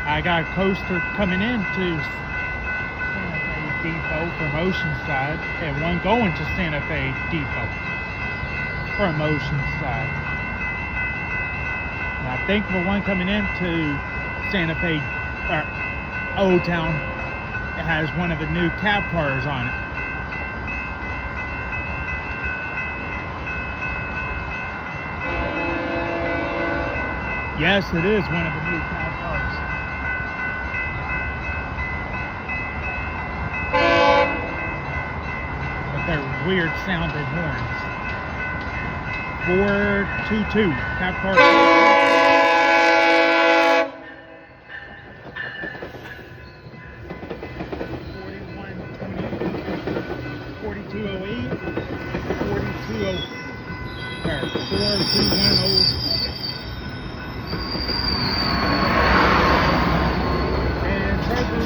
I got a coaster coming into Santa Fe Depot from Oceanside, and one going to Santa Fe Depot from Oceanside. And I think the one coming into Santa Fe, Old Town, it has one of the new cab cars on it. Yes, it is one of the new cab cars. But they're weird sounding horns. 422 cab car. 4208, 4210.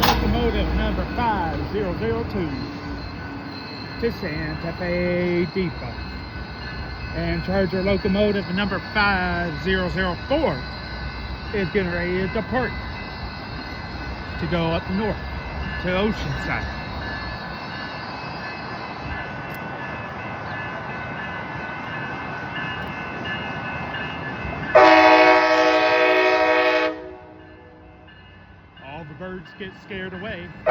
Locomotive number 5002 to Santa Fe Depot, and Charger locomotive number 5004 is getting ready to depart to go up north to Oceanside. All the birds get scared away. I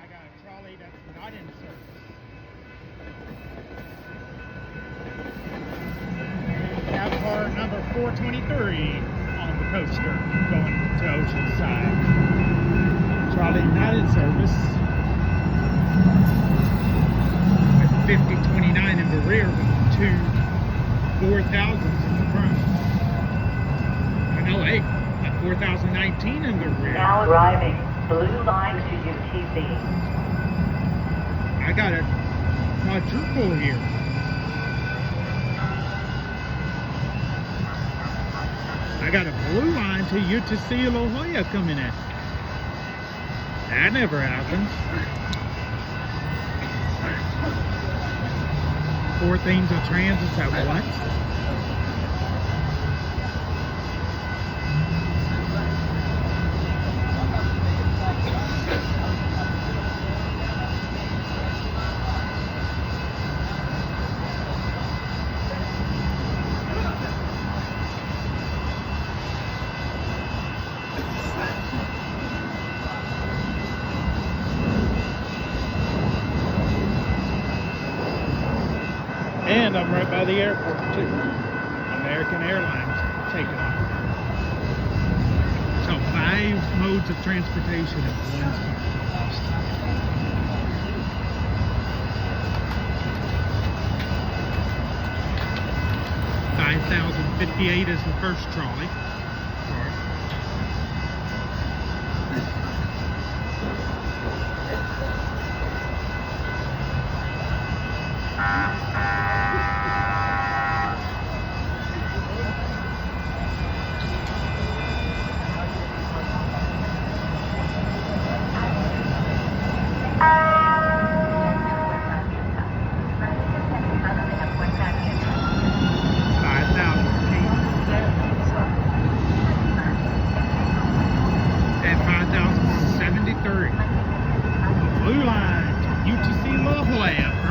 got a trolley that's not in service. Cab car number 423 on the coaster going to Oceanside. Trolley not in service. With 5029 in the rear with two 4000s in the front. I know, hey, a 4019 in the rear. Now arriving, blue line to UTC. I got a quadruple here. I got a blue line to UTC La Jolla coming in. That never happens. 4 things of transits at once. And I'm right by the airport too. American Airlines taking off. So 5 modes of transportation at one spot. 5058 is the first trolley. Blue line, UTC La Jolla.